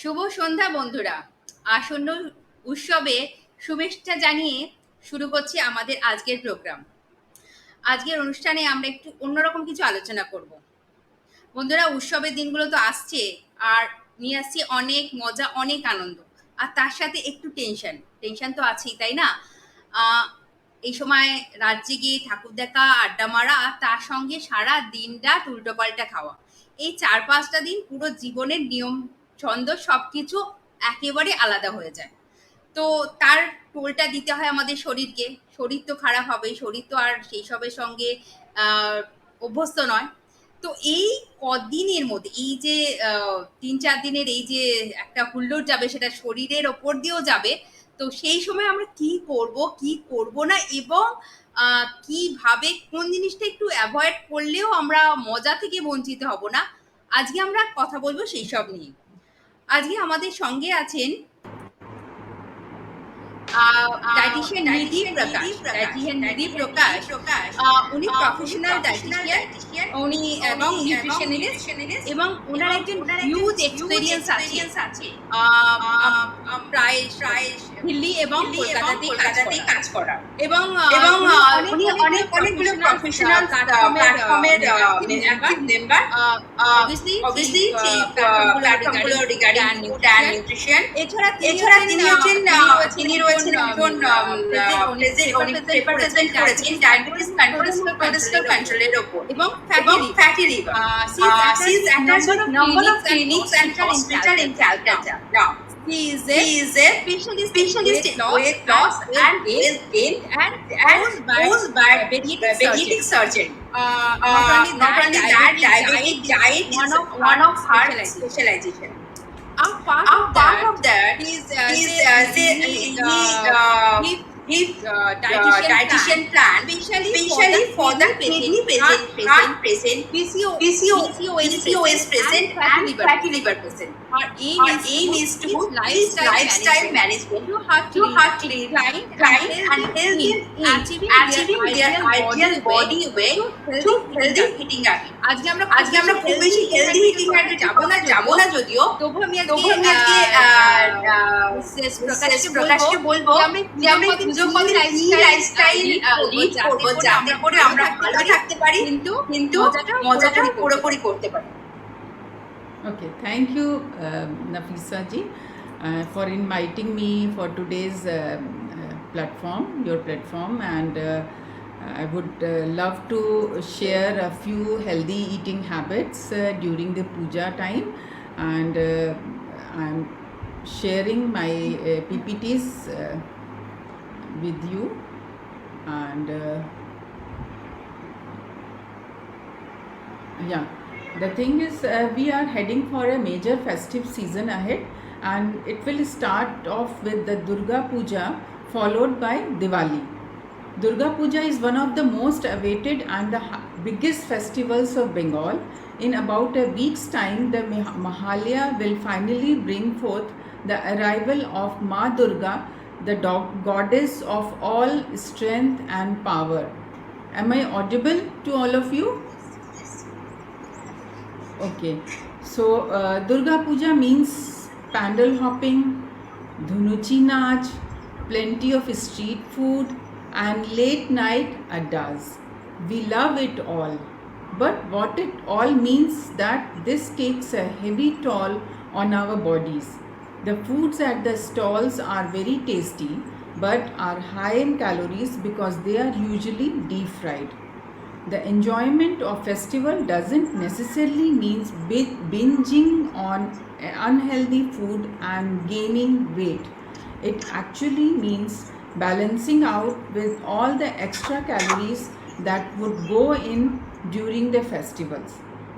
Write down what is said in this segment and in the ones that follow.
শুভ সন্ধ্যা বন্ধুরা। আসন্ন উৎসবে শুভেচ্ছা জানিয়ে শুরু করছি আমাদের আজকের প্রোগ্রাম। আজকের অনুষ্ঠানে আমরা একটু অন্যরকম কিছু আলোচনা করব। বন্ধুরা, উৎসবের দিনগুলো তো আসছে, আর নিয়ে আসছে অনেক মজা, অনেক আনন্দ, আর তার সাথে একটু টেনশন। টেনশন তো আছেই, তাই না? এই সময় রাজ্যে গিয়ে ঠাকুর দেখা, আড্ডা মারা, আর তার সঙ্গে সারা দিনটা উল্টোপাল্টা খাওয়া। এই 4-5টা দিন পুরো জীবনের নিয়ম ছন্দ সবকিছু একেবারে আলাদা হয়ে যায়। তো তার টোলটা দিতে হয় আমাদের শরীরকে। শরীর তো খারাপ হবেই, শরীর তো আর সেই সবের সঙ্গে অভ্যস্ত নয়। তো এই কদিনের মধ্যে এই যে 3-4 দিনের এই যে একটা হুল্লোড় যাবে, সেটা শরীরের ওপর দিয়েও যাবে। তো সেই সময় আমরা কি করব, কি করব না, এবং কিভাবে কোন জিনিসটা একটু অ্যাভয়েড করলেও আমরা মজা থেকে বঞ্চিত হব না, আজকে আমরা কথা বলবো সেই সব নিয়ে। আজকে আমাদের সঙ্গে আছেন ডায়েটিশিয়ান নিধি প্রকাশ। ডায়েটিশিয়ান নিধি প্রকাশ উনি প্রফেশনাল ডায়েটিশিয়ান, উনি এবং নিউট্রিশনিস্ট, এবং ওনার একজন হিউজ এক্সপেরিয়েন্স আছে প্রায় দিল্লি এবং কলকাতাতেই কাজ করা। এবং উনি অনেকগুলো প্রফেশনাল প্ল্যাটফর্মের অ্যাক্টিভ মেম্বার। অবভিয়াসলি সেই প্ল্যাটফর্মগুলো রিগার্ডিং ফুড অ্যান্ড নিউট্রিশন। এছাড়া তিনি রয়েছেন একজন প্রেজেন্ট করেছেন ডায়াবেটিস কন্ট্রোলের ওপর এবং fatty liver. She is attached with number of clinics and hospitals in Calcutta. Now, he is a specialist in weight loss and weight gain and posed by pediatric surgeon. Not only that, diabetic diet is one of her specialization. A part of that is dietitian plan, especially for the kidney heart patient, PCOS present and fatty liver present. Our aim is to teach lifestyle management to heart decline and healthy achieving their ideal body weight through healthy eating habit. আজকে আমরা খুব বেশি healthy eating habit যাবো না যদিও, তবু আমি আজকে প্রকাশকে বলবো যে আমরা পুজো কবে লাইফস্টাইল লিড করবো যাতে করে আমরা ভালো থাকতে পারি, কিন্তু মজাটা পুরোপুরি করতে পারি। Okay, thank you, Nafisa ji, for inviting me for today's your platform, and I would love to share a few healthy eating habits during the puja time, and I'm sharing my PPTs with you, and yeah. The thing is, we are heading for a major festive season ahead, and it will start off with the Durga Puja, followed by Diwali. Durga Puja is one of the most awaited and the biggest festivals of Bengal. In about a week's time, the Mahalaya will finally bring forth the arrival of Ma Durga, the goddess of all strength and power. Am I audible to all of you? Okay, so Durga Puja means pandal hopping, dhunuchi naach, plenty of street food, and late night addas. We love it all, but what it all means that this takes a heavy toll on our bodies. The foods at the stalls are very tasty, but are high in calories because they are usually deep fried. The enjoyment of festival doesn't necessarily mean binging on unhealthy food and gaining weight. It actually means balancing out with all the extra calories that would go in during the festivals.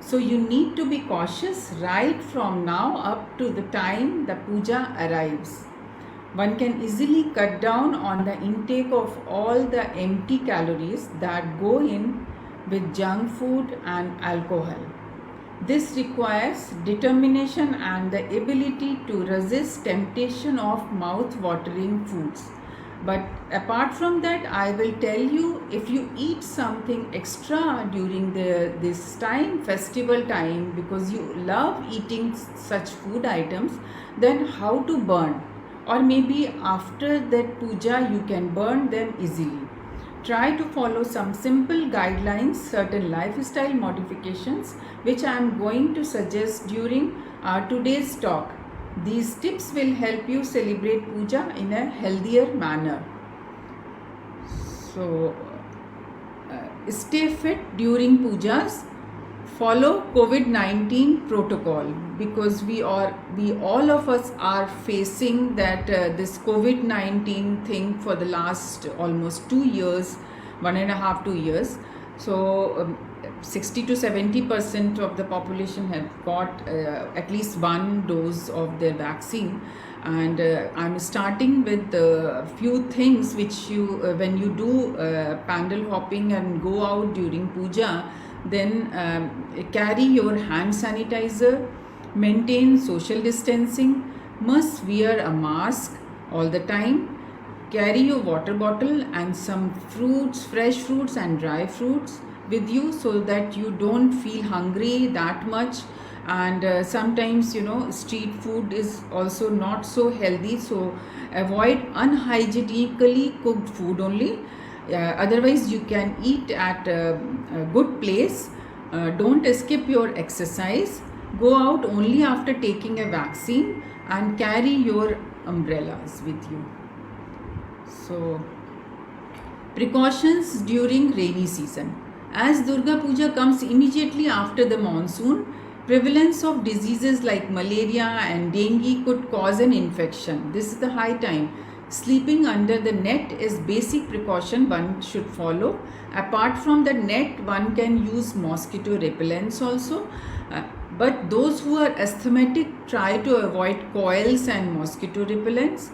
So you need to be cautious right from now up to the time the puja arrives. One can easily cut down on the intake of all the empty calories that go in with junk food and alcohol. This requires determination and the ability to resist temptation of mouth-watering foods. But apart from that, I will tell you, if you eat something extra during this time, festival time, because you love eating such food items, then how to burn, or maybe after that puja you can burn them easily. Try to follow some simple guidelines, certain lifestyle modifications, which I am going to suggest during today's talk. These tips will help you celebrate puja in a healthier manner. So, stay fit during pujas. Follow COVID-19 protocol, because we all of us are facing that this COVID-19 thing for the last almost 2 years, 1.5 2 years. So 60 to 70% of the population have got at least one dose of their vaccine. And I'm starting with a few things which you when you do pandal hopping and go out during puja, then carry your hand sanitizer, maintain social distancing, must wear a mask all the time, carry your water bottle and some fruits, fresh fruits and dry fruits with you, so that you don't feel hungry that much. And sometimes, street food is also not so healthy, so avoid unhygienically cooked food only. Otherwise you can eat at a good place. Don't skip your exercise. Go out only after taking a vaccine, and carry your umbrellas with you. So, precautions during rainy season. As Durga Puja comes immediately after the monsoon, prevalence of diseases like malaria and dengue could cause an infection. This is the high time. Sleeping under the net is basic precaution one should follow. Apart from the net, one can use mosquito repellents also. But those who are asthmatic, try to avoid coils and mosquito repellents.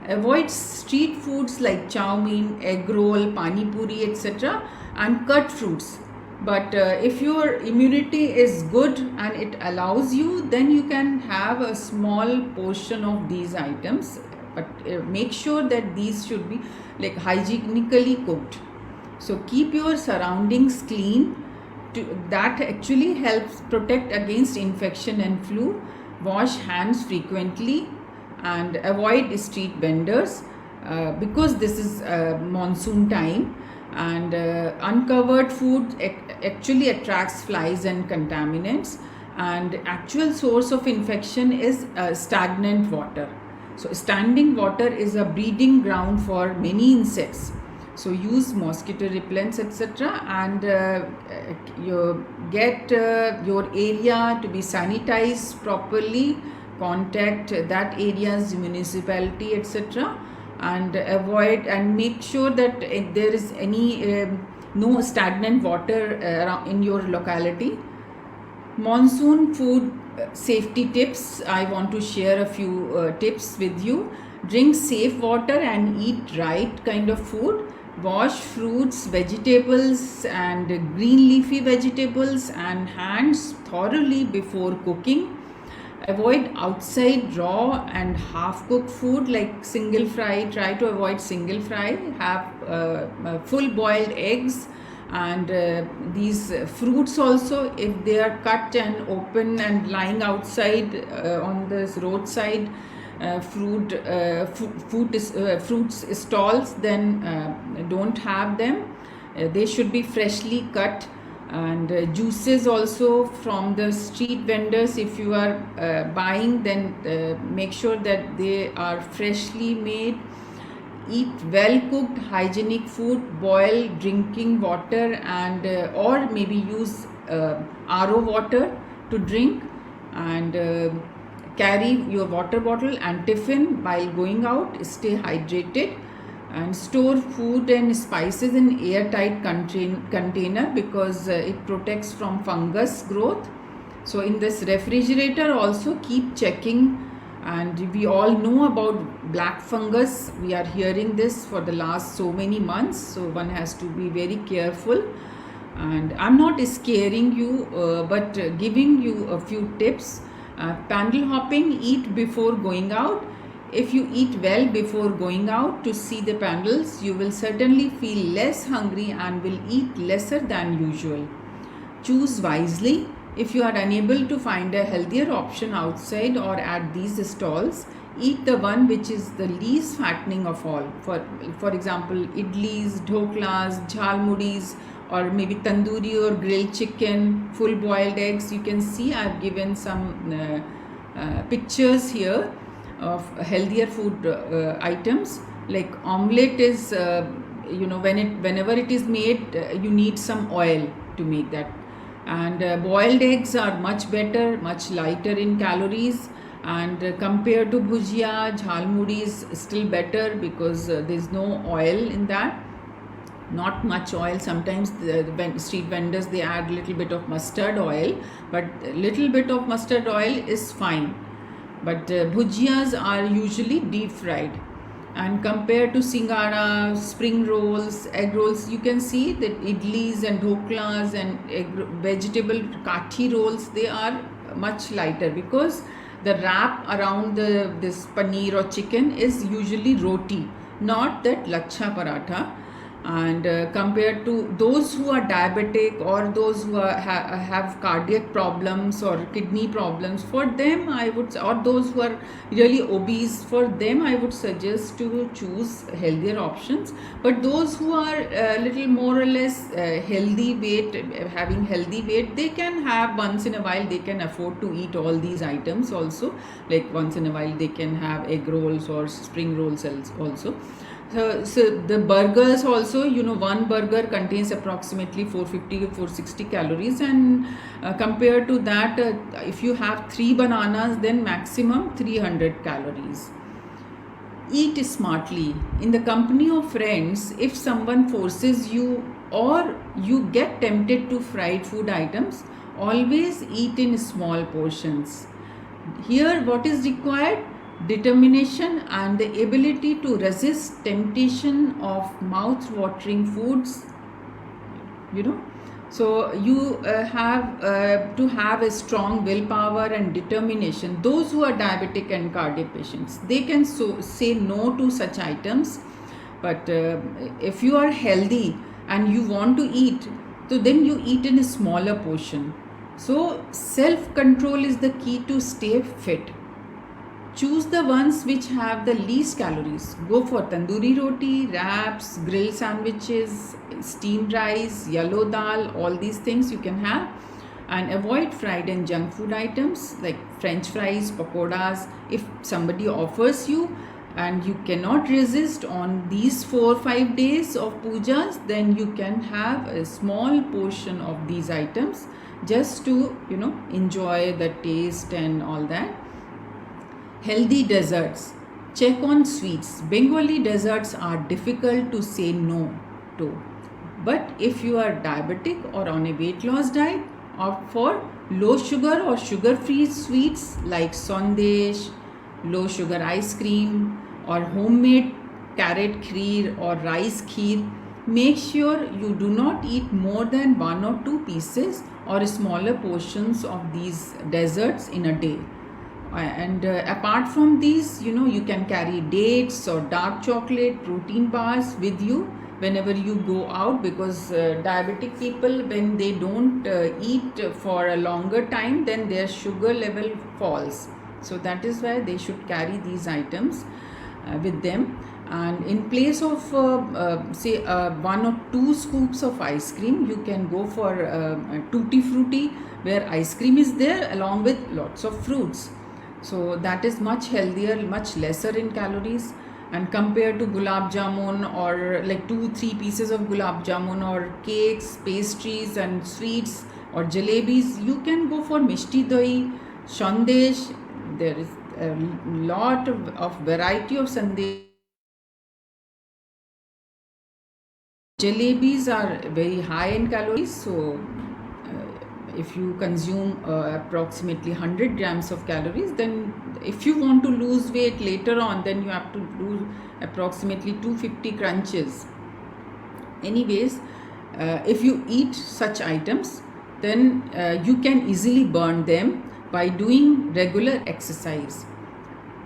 Avoid street foods like chow mein, egg roll, pani puri, etc. and cut fruits. But if your immunity is good and it allows you, then you can have a small portion of these items. But make sure that these should be like hygienically cooked. So keep your surroundings clean. That actually helps protect against infection and flu. Wash hands frequently and avoid street vendors because this is monsoon time, and uncovered food actually attracts flies and contaminants, and actual source of infection is stagnant water. So standing water is a breeding ground for many insects. So use mosquito repellents, etc. and you get your area to be sanitized properly. Contact that area's municipality, etc. and avoid and make sure that there is any no stagnant water in your locality. Monsoon food safety tips. I want to share a few tips with you. Drink safe water and eat right kind of food. Wash fruits, vegetables and green leafy vegetables and hands thoroughly before cooking. Avoid outside raw and half cooked food like single fry. Try to avoid single fry. Have full boiled eggs. And these fruits also, if they are cut and open and lying outside on this roadside fruits stalls, then don't have them. They should be freshly cut. And juices also from the street vendors, if you are buying, then make sure that they are freshly made. Eat well cooked hygienic food. Boil drinking water and or maybe use RO water to drink. And carry your water bottle and tiffin while going out. Stay hydrated. And store food and spices in airtight container, because it protects from fungus growth. So in this refrigerator also keep checking. And we all know about black fungus. We are hearing this for the last so many months, so one has to be very careful. And I'm not scaring you, but giving you a few tips. Pandal hopping, eat before going out. if you eat well before going out to see the pandals, you will certainly feel less hungry and will eat lesser than usual. Choose wisely. If you are unable to find a healthier option outside or at these stalls, eat the one which is the least fattening of all. For example, idlis, dhoklas, jhalmudis, or maybe tandoori or grilled chicken, full boiled eggs. You can see I've given some pictures here of healthier food items. Like omelette is, whenever it is made, you need some oil to make that. And boiled eggs are much better, much lighter in calories, and compared to bhujia, jhalmudi is still better because there's no oil in that, not much oil. Sometimes the street vendors, they add little bit of mustard oil, but little bit of mustard oil is fine. But bhujiyas are usually deep fried. And compared to singara, spring rolls, egg rolls, you can see that idlis and dhoklas and vegetable kathi rolls, they are much lighter because the wrap around this paneer or chicken is usually roti, not that lacha paratha. And compared to those who are diabetic or those who have cardiac problems or kidney problems, for them I would, or those who are really obese, for them I would suggest to choose healthier options. But those who are little more or less healthy weight, having healthy weight, they can have once in a while, they can afford to eat all these items also. Like once in a while they can have egg rolls or spring rolls also. So the burgers also, one burger contains approximately 450 to 460 calories, and compared to that, if you have 3 bananas, then maximum 300 calories. Eat smartly. In the company of friends, if someone forces you or you get tempted to fried food items, always eat in small portions. Here, what is required? Determination and the ability to resist temptation of mouth-watering foods. So you have to have a strong willpower and determination. Those who are diabetic and cardiac patients, they can say no to such items. But if you are healthy and you want to eat, so then you eat in a smaller portion. So self-control is the key to stay fit. Choose the ones which have the least calories. Go for tandoori roti, wraps, grilled sandwiches, steamed rice, yellow dal, all these things you can have. And avoid fried and junk food items like French fries, pakoras. If somebody offers you and you cannot resist on these 4 or 5 days of pujas, then you can have a small portion of these items just to, enjoy the taste and all that. Healthy desserts. Check on sweets. Bengali desserts are difficult to say no to. But if you are diabetic or on a weight loss diet, opt for low sugar or sugar-free sweets like sandesh, low sugar ice cream, or homemade carrot kheer or rice kheer. Make sure you do not eat more than 1 or 2 pieces or smaller portions of these desserts in a day. And apart from these, you can carry dates or dark chocolate, protein bars with you whenever you go out, because diabetic people, when they don't eat for a longer time, then their sugar level falls. So that is why they should carry these items with them. And in place of say 1 or 2 scoops of ice cream, you can go for tutti frutti, where ice cream is there along with lots of fruits. So that is much healthier, much lesser in calories. And compared to gulab jamun or like 2-3 pieces of gulab jamun or cakes, pastries and sweets or jalebis, you can go for mishti dahi, sandesh. There is a lot of variety of sandesh. Jalebis are very high in calories, so if you consume approximately 100 grams of calories, then if you want to lose weight later on, then you have to do approximately 250 crunches. Anyways, if you eat such items, then you can easily burn them by doing regular exercise.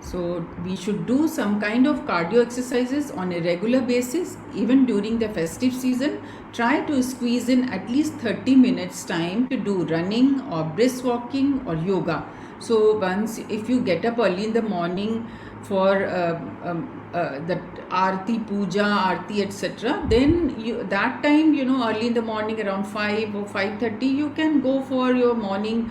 So we should do some kind of cardio exercises on a regular basis. Even during the festive season, try to squeeze in at least 30 minutes time to do running or brisk walking or yoga. So once, if you get up early in the morning for that arti puja, arti, etc., then you, that time, you know, early in the morning around 5 or 5:30, you can go for your morning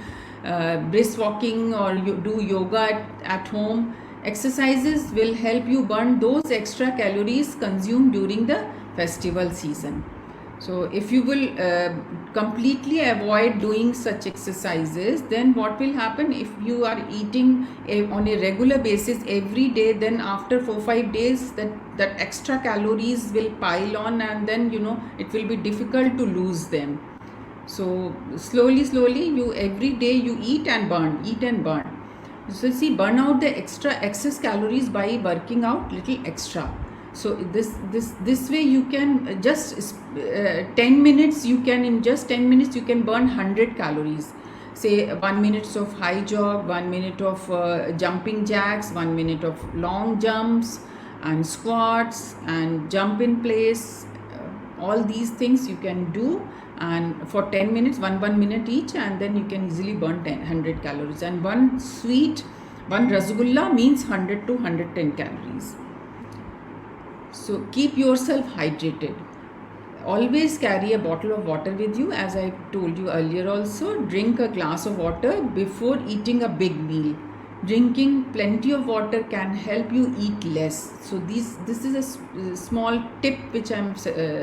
brisk walking, or you do yoga at home. Exercises will help you burn those extra calories consumed during the festival season. So if you will completely avoid doing such exercises, then what will happen, if you are eating on a regular basis every day, then after 4-5 days that extra calories will pile on, and then, you know, it will be difficult to lose them. So slowly you every day you eat and burn. So see, burn out the excess calories by working out little extra. So this way you can just 10 minutes, you can, in just 10 minutes you can burn 100 calories. Say 1 minute of high jog, 1 minute of jumping jacks, 1 minute of long jumps and squats and jump in place. All these things you can do, and for 10 minutes, 1 minute each, and then you can easily burn 100 calories. And one rasgulla means 100 to 110 calories. So keep yourself hydrated. Always carry a bottle of water with you. As I told you earlier also, drink a glass of water before eating a big meal. Drinking plenty of water can help you eat less. So this is a small tip which I'm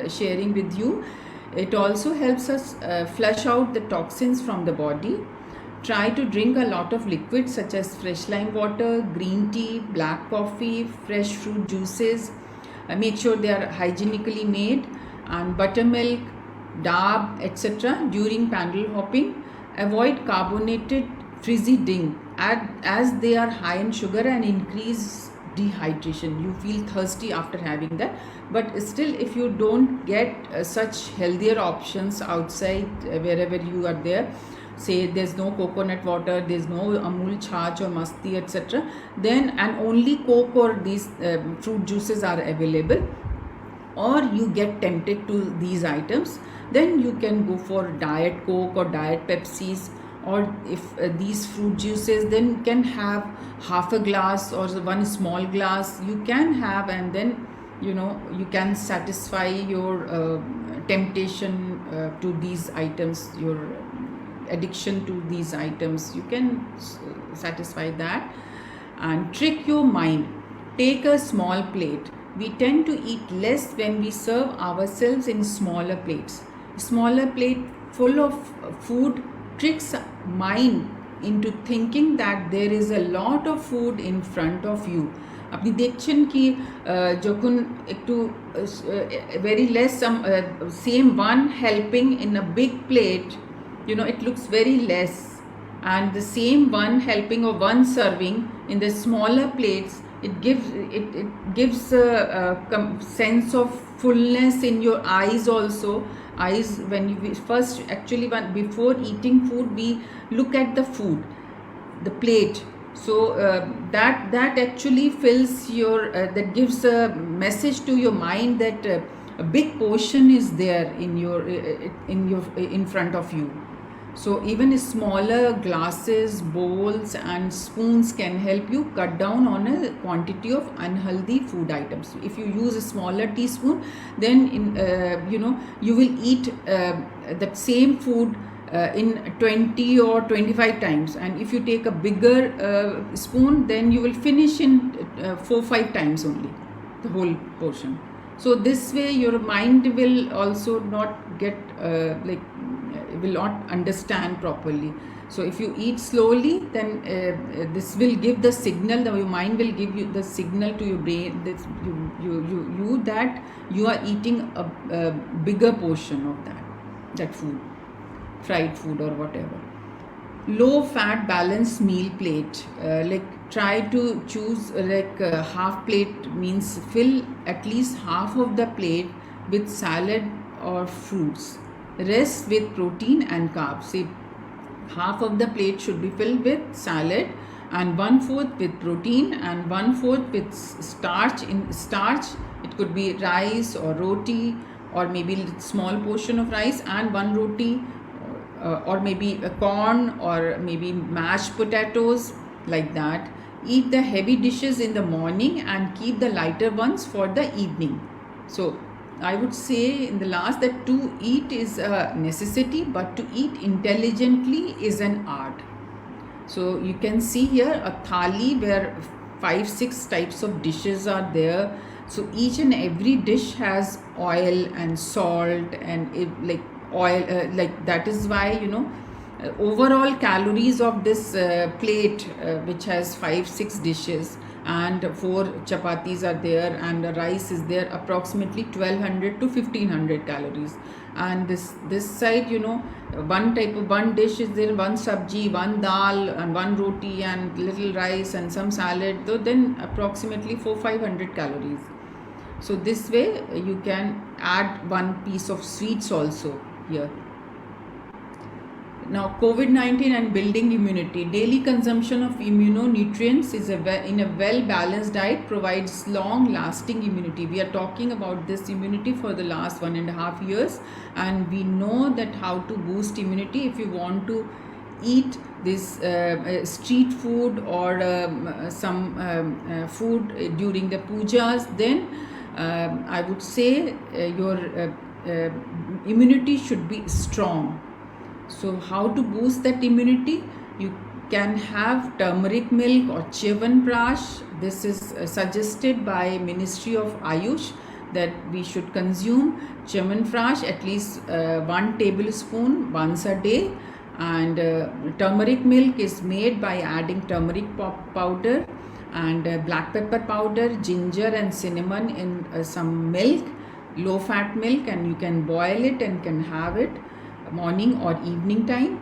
sharing with you. It also helps us flush out the toxins from the body. Try to drink a lot of liquids such as fresh lime water, green tea, black coffee, fresh fruit juices. Make sure they are hygienically made, and buttermilk, dab, etc. during pandal hopping. Avoid carbonated fizzy drink as they are high in sugar and increase dehydration. You feel thirsty after having that, but still, if you don't get such healthier options outside, wherever you are there, say there's no coconut water, there's no Amul Chach or Masti, etc., then, and only Coke or these fruit juices are available, or you get tempted to these items, then you can go for diet Coke or diet Pepsis, or if these fruit juices, then you can have half a glass or one small glass you can have, and then, you know, you can satisfy your temptation to these items, your addiction to these items, you can satisfy that. And trick your mind. Take a small plate. We tend to eat less when we serve ourselves in smaller plates. Smaller plate full of food tricks mind into thinking that there is a lot of food in front of you. আপনি দেখছেন কি যখন একটু very less, some same one helping in a big plate, you know, it looks very less, and the same one helping or one serving in the smaller plates, it gives a sense of fullness in your eyes also. Eyes, when you first, actually, before eating food, we look at the food, the plate. So that actually fills your that gives a message to your mind that a big portion is there in front of you. So even smaller glasses, bowls and spoons can help you cut down on a quantity of unhealthy food items. If you use a smaller teaspoon, then you know, you will eat that same food in 20 or 25 times, and if you take a bigger spoon, then you will finish in 4-5 times only the whole portion. So this way your mind will also not get will not understand properly. So if you eat slowly, then this will give the signal, your mind will give you the signal to your brain that you that you are eating a bigger portion of that food, fried food or whatever. Low fat balanced meal plate, like try to choose half plate, means fill at least half of the plate with salad or fruits, rest with protein and carbs. Say half of the plate should be filled with salad and 1/4 with protein and 1/4 with starch. In starch, it could be rice or roti, or maybe small portion of rice and one roti, or maybe a corn, or maybe mashed potatoes, like that. Eat the heavy dishes in the morning and keep the lighter ones for the evening. So I would say in the last that to eat is a necessity, but to eat intelligently is an art. So you can see here a thali where 5-6 types of dishes are there. So each and every dish has oil and salt and like oil, like that is why overall calories of this plate, which has 5-6 dishes and 4 chapatis are there and the rice is there, approximately 1200 to 1500 calories. And this side, one dish is there, one sabji, one dal and one roti and little rice and some salad, though then approximately 400-500 calories. So this way you can add one piece of sweets also here. Now, COVID-19 and building immunity. Daily consumption of immunonutrients in a well-balanced diet provides long-lasting immunity. We are talking about this immunity for the last 1.5 years, and we know that how to boost immunity. If you want to eat this street food or some food during the pujas, then I would say your immunity should be strong. So how to boost that immunity? You can have turmeric milk or chyawanprash. This is suggested by Ministry of Ayush that we should consume chyawanprash at least 1 tablespoon once a day. And turmeric milk is made by adding turmeric powder and black pepper powder, ginger and cinnamon in some milk, low fat milk, and you can boil it and can have it morning or evening time.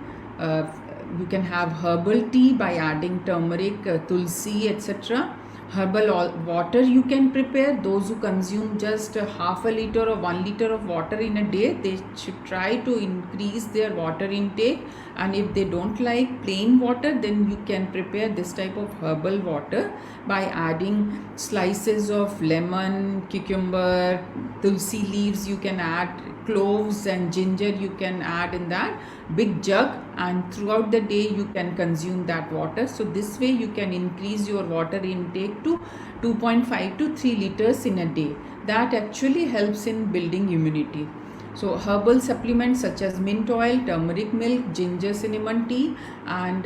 You can have herbal tea by adding turmeric, tulsi, etc. Herbal water you can prepare. Those who consume just half a liter or 1 liter of water in a day, they should try to increase their water intake. And if they don't like plain water, then you can prepare this type of herbal water by adding slices of lemon, cucumber, tulsi leaves you can add, cloves and ginger you can add in that big jug, and throughout the day you can consume that water. So this way you can increase your water intake to 2.5 to 3 liters in a day. That actually helps in building immunity. So herbal supplements such as mint oil, turmeric milk, ginger cinnamon tea and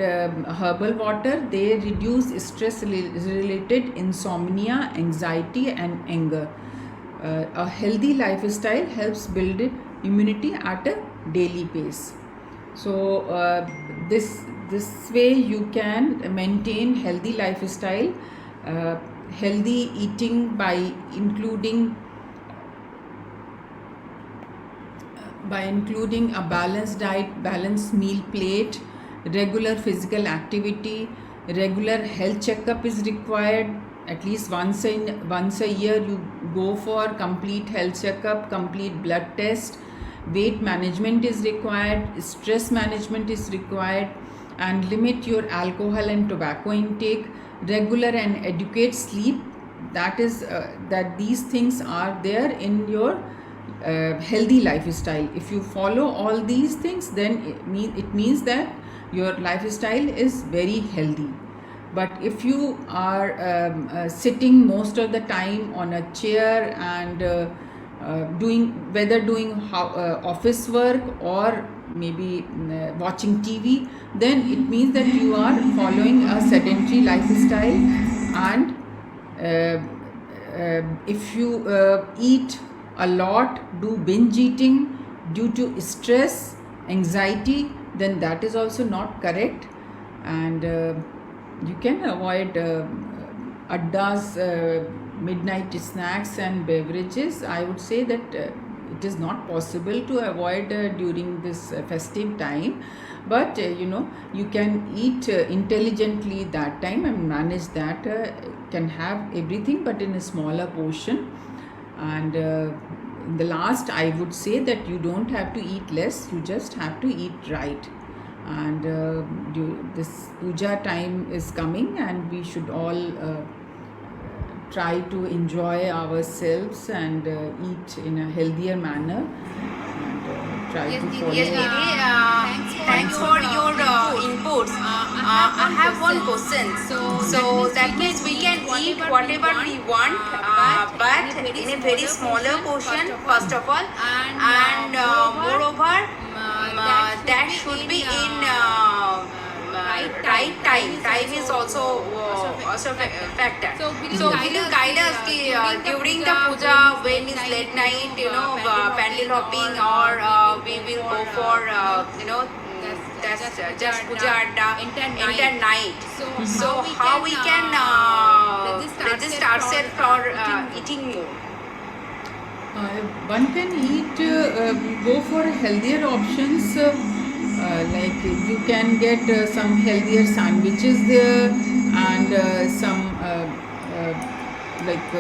herbal water, they reduce stress related insomnia, anxiety and anger. A healthy lifestyle helps build immunity at a daily pace. So this way you can maintain healthy lifestyle, healthy eating by including a balanced diet, balanced meal plate, regular physical activity, regular health checkup is required. At least once a year you go for complete health checkup, complete blood test. Weight management is required, stress management is required, and limit your alcohol and tobacco intake. Regular and adequate sleep, that is that these things are there in your healthy lifestyle. If you follow all these things, then it means that your lifestyle is very healthy. But if you are sitting most of the time on a chair and doing office work or maybe watching TV, then it means that you are following a sedentary lifestyle. And if you eat a lot, do binge eating due to stress, anxiety, then that is also not correct. And you can avoid addas, midnight snacks and beverages. I would say that it is not possible to avoid during this festive time, but you can eat intelligently that time and manage that, can have everything but in a smaller portion. And in the last, I would say that you don't have to eat less, you just have to eat right. and this puja time is coming, and we should all try to enjoy ourselves and eat in a healthier manner, and try Yes, to Didi. follow. Yes, Didi. Thanks for your inputs. I have one question. So that means we can eat whatever we want, but in a very smaller portion, first of all, and moreover, that should be in right time. Time is also a factor. So will you guide us during the puja, when is late night, pandal hopping, or we will go for just puja at entire night. So how we can resist ourselves for eating more? One can eat, go for healthier options, like you can get some healthier sandwiches there, and some like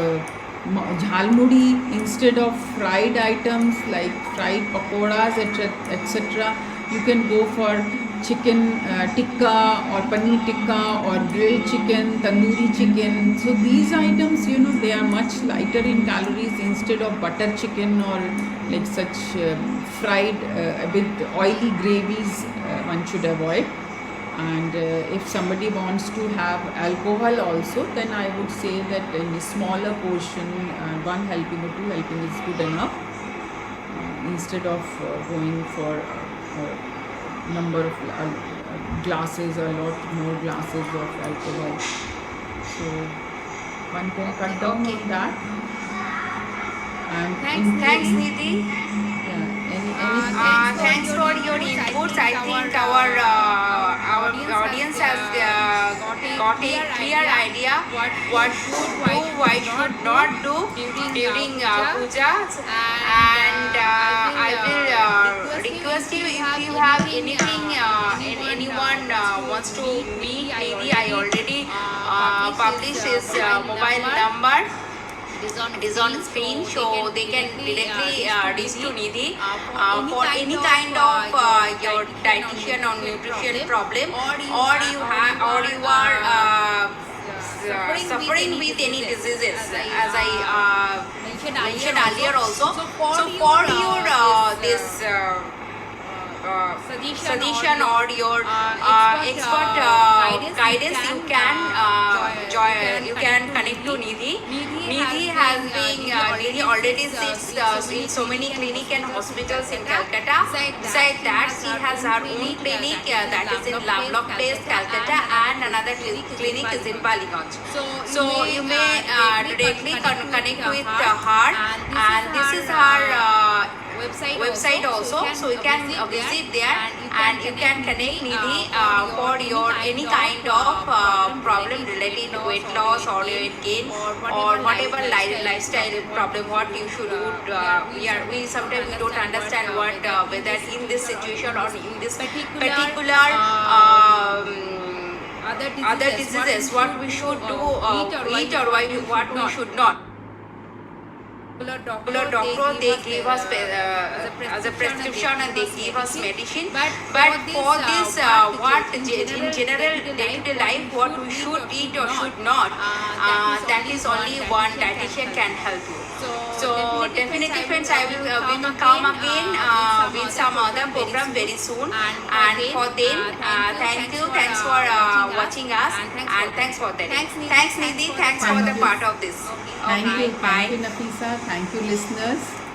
jhalmudi instead of fried items like fried pakoras, etc. You can go for chicken tikka or paneer tikka or grilled chicken, tandoori chicken. So these items, they are much lighter in calories instead of butter chicken or like such fried with oily gravies. One should avoid. And if somebody wants to have alcohol also, then I would say that in a smaller portion, one helping or two helping is good enough, instead of going for number of glasses, a lot more glasses of alcohol. So one can cut down on that. And Thanks, Nidhi. Thanks for your inputs. I think our audience has got a clear idea what should do, what should not do during puja. And I will request you, if you have anything, anyone wants to meet Nidhi, I already published his mobile number. It is on screen, so they can directly reach to Nidhi for any kind of your dietitian or nutrition problem, or you are suffering with any diseases, as I mentioned earlier also. So for your this suggestion or your expert guidance, you can connect to Nidhi. Nidhi has been Nidhi already sits in so many clinic and hospitals in Calcutta. Besides that, she has her own clinic that is in Lovelock Place, Calcutta, and another clinic is in Paliganj. So you may directly connect with her, and this is her website also, so you can visit there and you can connect Nidhi for your any kind of problem related to weight loss or weight gain or whatever lifestyle problem, what you should do. We sometimes we don't understand what whether in this situation or in this particular other diseases, what we should do, eat or what we should not. Doctor, they give us as a prescription, and they give us medicine. But for this, what in general day-to-day life, what we should eat or should not, that is only one dietitian can help you. So definitely, friends, we will come again with some other program very soon. And for then, thanks for watching us, and thanks for that. Thanks Nidhi, thanks for the part of this. Thank you, Bye. Nafisa. Thank you, listeners.